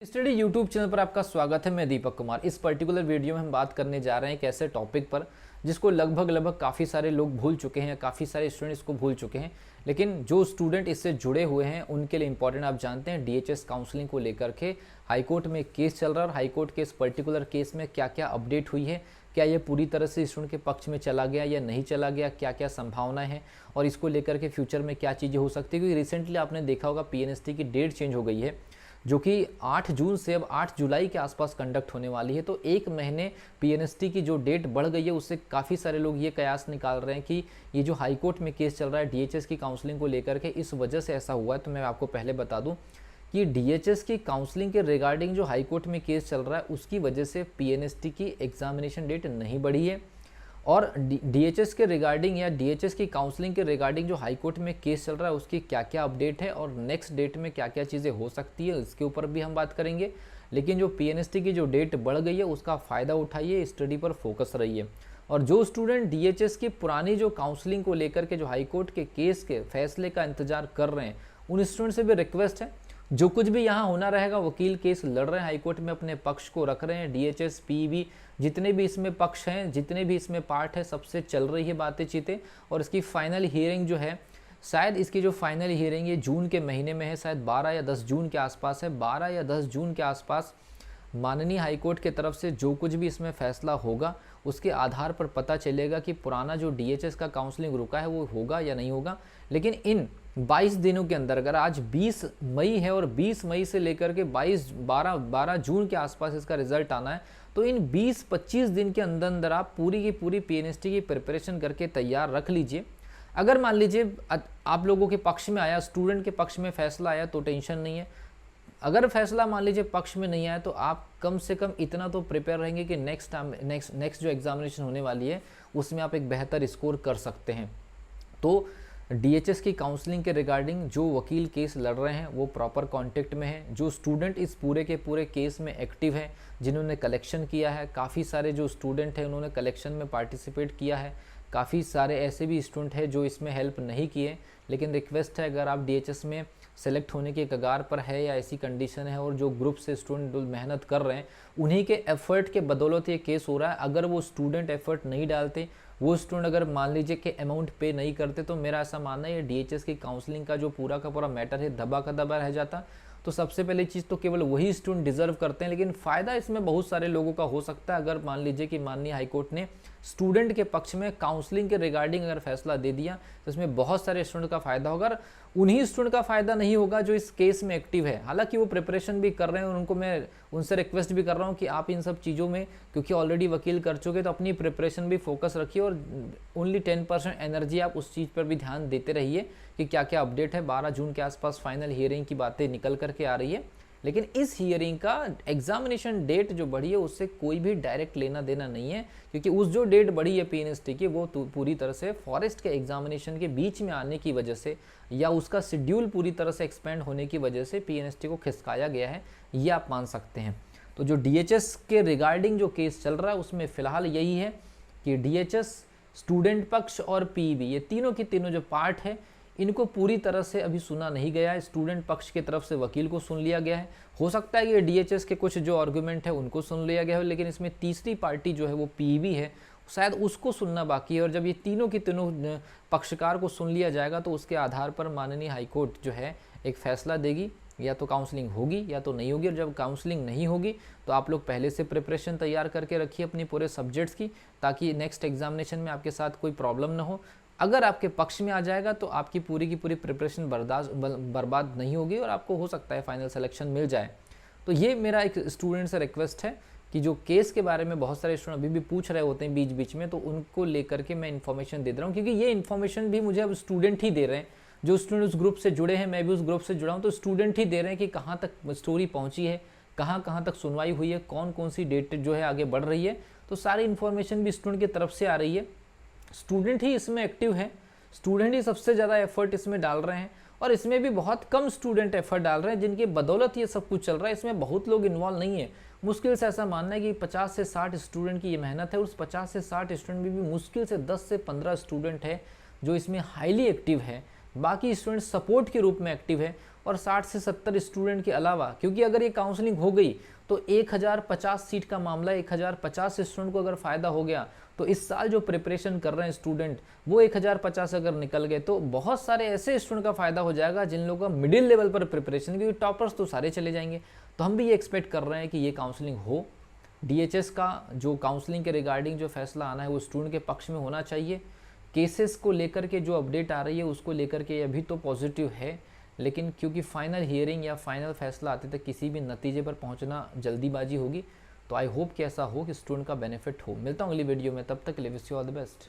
Study YouTube channel पर आपका स्वागत है। मैं दीपक कुमार। इस पर्टिकुलर वीडियो में हम बात करने जा रहे हैं एक ऐसे टॉपिक पर जिसको लगभग काफ़ी सारे लोग भूल चुके हैं, काफ़ी सारे स्टूडेंट इसको भूल चुके हैं, लेकिन जो स्टूडेंट इससे जुड़े हुए हैं उनके लिए इंपॉर्टेंट। आप जानते हैं डीएचएस काउंसलिंग को लेकर के हाईकोर्ट में केस चल रहा है और हाईकोर्ट के इस पर्टिकुलर केस में क्या क्या अपडेट हुई है, क्या ये पूरी तरह से स्टूडेंट के पक्ष में चला गया या नहीं चला गया, क्या क्या संभावनाएं हैं और इसको लेकर के फ्यूचर में क्या चीज़ें हो सकती है। क्योंकि रिसेंटली आपने देखा होगा पीएनएसटी की डेट चेंज हो गई है जो कि 8 जून से अब 8 जुलाई के आसपास कंडक्ट होने वाली है। तो एक महीने पीएनएसटी की जो डेट बढ़ गई है उससे काफ़ी सारे लोग ये कयास निकाल रहे हैं कि ये जो हाई कोर्ट में केस चल रहा है डीएचएस की काउंसलिंग को लेकर के, इस वजह से ऐसा हुआ है। तो मैं आपको पहले बता दूं कि डीएचएस की काउंसलिंग के रिगार्डिंग जो हाई कोर्ट में केस चल रहा है उसकी वजह से पीएनएसटी की एग्जामिनेशन डेट नहीं बढ़ी है और डीएचएस के रिगार्डिंग या डीएचएस की काउंसलिंग के रिगार्डिंग जो हाई कोर्ट में केस चल रहा है उसकी क्या क्या अपडेट है और नेक्स्ट डेट में क्या क्या चीज़ें हो सकती है इसके ऊपर भी हम बात करेंगे। लेकिन जो पीएनएसटी की जो डेट बढ़ गई है उसका फ़ायदा उठाइए, स्टडी पर फोकस रहिए। और जो स्टूडेंट डीएचएस की पुरानी जो काउंसलिंग को लेकर के जो हाई कोर्ट के केस के फैसले का इंतजार कर रहे हैं उन स्टूडेंट से भी रिक्वेस्ट है, जो कुछ भी यहाँ होना रहेगा, वकील केस लड़ रहे हैं हाईकोर्ट में, अपने पक्ष को रख रहे हैं, डीएचएस पीबी जितने भी इसमें पक्ष हैं, जितने भी इसमें पार्ट है, सबसे चल रही है बातें चीतें। और इसकी फाइनल हियरिंग जो है, शायद इसकी जो फाइनल हियरिंग ये जून के महीने में है, शायद 12 या 10 जून के आसपास है। 12 या 10 जून के आसपास माननीय हाईकोर्ट की तरफ से जो कुछ भी इसमें फैसला होगा उसके आधार पर पता चलेगा कि पुराना जो डीएचएस का काउंसलिंग रुका है वो होगा या नहीं होगा। लेकिन इन 22 दिनों के अंदर, अगर आज 20 मई है और 20 मई से लेकर के 12 जून के आसपास इसका रिजल्ट आना है, तो इन 20-25 दिन के अंदर अंदर आप पूरी की पूरी पीएनएसटी की प्रिपरेशन करके तैयार रख लीजिए। अगर मान लीजिए आप लोगों के पक्ष में आया, स्टूडेंट के पक्ष में फैसला आया तो टेंशन नहीं है। अगर फैसला मान लीजिए पक्ष में नहीं आया तो आप कम से कम इतना तो प्रिपेयर रहेंगे कि नेक्स्ट जो एग्जामिनेशन होने वाली है उसमें आप एक बेहतर स्कोर कर सकते हैं। तो डीएचएस की काउंसलिंग के रिगार्डिंग जो वकील केस लड़ रहे हैं वो प्रॉपर कांटेक्ट में है। जो स्टूडेंट इस पूरे के पूरे केस में एक्टिव है, जिन्होंने कलेक्शन किया है, काफ़ी सारे जो स्टूडेंट हैं उन्होंने कलेक्शन में पार्टिसिपेट किया है, काफ़ी सारे ऐसे भी स्टूडेंट हैं जो इसमें हेल्प नहीं किए। लेकिन रिक्वेस्ट है, अगर आप डीएचएस में सेलेक्ट होने के कगार पर है या ऐसी कंडीशन है और जो ग्रुप से स्टूडेंट मेहनत कर रहे हैं उन्हीं के एफर्ट के बदौलत ये केस हो रहा है। अगर वो स्टूडेंट एफर्ट नहीं डालते, वो स्टूडेंट अगर मान लीजिए कि अमाउंट पे नहीं करते, तो मेरा ऐसा मानना है ये डीएचएस की काउंसलिंग का जो पूरा का पूरा मैटर है दबा का दबा रह जाता। तो सबसे पहली चीज़ तो केवल वही स्टूडेंट डिजर्व करते हैं, लेकिन फ़ायदा इसमें बहुत सारे लोगों का हो सकता है। अगर मान लीजिए कि माननीय हाईकोर्ट ने स्टूडेंट के पक्ष में काउंसलिंग के रिगार्डिंग अगर फैसला दे दिया तो इसमें बहुत सारे स्टूडेंट का फ़ायदा होगा। उन्हीं स्टूडेंट का फ़ायदा नहीं होगा जो इस केस में एक्टिव है, हालांकि वो प्रिपरेशन भी कर रहे हैं और उनको मैं उनसे रिक्वेस्ट भी कर रहा हूँ कि आप इन सब चीज़ों में, क्योंकि ऑलरेडी वकील कर चुके, तो अपनी प्रिपरेशन भी फोकस रखिए और ओनली 10% एनर्जी आप उस चीज़ पर भी ध्यान देते रहिए कि क्या क्या अपडेट है। 12 जून के आसपास फाइनल हियरिंग की बातें निकल करके आ रही है, लेकिन इस हियरिंग का एग्जामिनेशन डेट जो बढ़ी है उससे कोई भी डायरेक्ट लेना देना नहीं है, क्योंकि उस जो डेट बढ़ी है पीएनएसटी की वो पूरी तरह से फॉरेस्ट के एग्जामिनेशन के बीच में आने की वजह से या उसका शेड्यूल पूरी तरह से एक्सपेंड होने की वजह से पीएनएसटी को खिसकाया गया है, ये आप मान सकते हैं। तो जो डीएचएस के रिगार्डिंग जो केस चल रहा है उसमें फिलहाल यही है कि डीएचएस, स्टूडेंट पक्ष और पीईबी, ये तीनों के तीनों जो पार्ट है इनको पूरी तरह से अभी सुना नहीं गया है। स्टूडेंट पक्ष की तरफ से वकील को सुन लिया गया है, हो सकता है कि डीएचएस के कुछ जो आर्गुमेंट है उनको सुन लिया गया हो, लेकिन इसमें तीसरी पार्टी जो है वो पीईबी है, शायद उसको सुनना बाकी है। और जब ये तीनों के तीनों पक्षकार को सुन लिया जाएगा तो उसके आधार पर माननीय हाईकोर्ट जो है एक फैसला देगी, या तो काउंसलिंग होगी या तो नहीं होगी। और जब काउंसलिंग नहीं होगी तो आप लोग पहले से प्रिपरेशन तैयार करके रखिए अपनी पूरे सब्जेक्ट्स की, ताकि नेक्स्ट एग्जामिनेशन में आपके साथ कोई प्रॉब्लम ना हो। अगर आपके पक्ष में आ जाएगा तो आपकी पूरी की पूरी प्रिपरेशन बर्बाद नहीं होगी और आपको हो सकता है फाइनल सिलेक्शन मिल जाए। तो ये मेरा एक स्टूडेंट से रिक्वेस्ट है कि जो केस के बारे में बहुत सारे स्टूडेंट अभी भी पूछ रहे होते हैं बीच बीच में, तो उनको लेकर के मैं इन्फॉर्मेशन दे रहा हूँ, क्योंकि ये इन्फॉर्मेशन भी मुझे अब स्टूडेंट ही दे रहे हैं। जो स्टूडेंट उस ग्रुप से जुड़े हैं, मैं भी उस ग्रुप से जुड़ा हूँ, तो स्टूडेंट ही दे रहे हैं कि कहाँ तक स्टोरी पहुँची है, कहाँ कहाँ तक सुनवाई हुई है, कौन कौन सी डेट जो है आगे बढ़ रही है। तो सारी इन्फॉर्मेशन भी स्टूडेंट की तरफ से आ रही है। स्टूडेंट ही इसमें एक्टिव है, स्टूडेंट ही सबसे ज़्यादा एफर्ट इसमें डाल रहे हैं और इसमें भी बहुत कम स्टूडेंट एफर्ट डाल रहे हैं जिनकी बदौलत ये सब कुछ चल रहा है। इसमें बहुत लोग इन्वॉल्व नहीं है। मुश्किल से ऐसा मानना है कि 50 से 60 स्टूडेंट की ये मेहनत है। उस 50 से 60 स्टूडेंट में भी मुश्किल से 10 से 15 स्टूडेंट है जो इसमें हाईली एक्टिव है, बाकी स्टूडेंट सपोर्ट के रूप में एक्टिव है। और 60 से 70 स्टूडेंट के अलावा, क्योंकि अगर ये काउंसलिंग हो गई तो 1050 सीट का मामला, 1050 स्टूडेंट को अगर फ़ायदा हो गया तो इस साल जो प्रिपरेशन कर रहे हैं स्टूडेंट वो 1050 अगर निकल गए तो बहुत सारे ऐसे स्टूडेंट का फ़ायदा हो जाएगा जिन लोगों का मिडिल लेवल पर प्रिपरेशन, क्योंकि टॉपर्स तो सारे चले जाएंगे। तो हम भी ये एक्सपेक्ट कर रहे हैं कि ये काउंसलिंग हो। DHS का जो काउंसलिंग के रिगार्डिंग जो फैसला आना है वो स्टूडेंट के पक्ष में होना चाहिए। केसेस को लेकर के जो अपडेट आ रही है उसको लेकर के अभी तो पॉजिटिव है, लेकिन क्योंकि फाइनल हियरिंग या फाइनल फैसला आते तक किसी भी नतीजे पर पहुंचना जल्दीबाजी होगी। तो आई होप कि ऐसा हो कि स्टूडेंट का बेनिफिट हो। मिलता हूँ अगली वीडियो में, तब तक के लिए wish you all the best.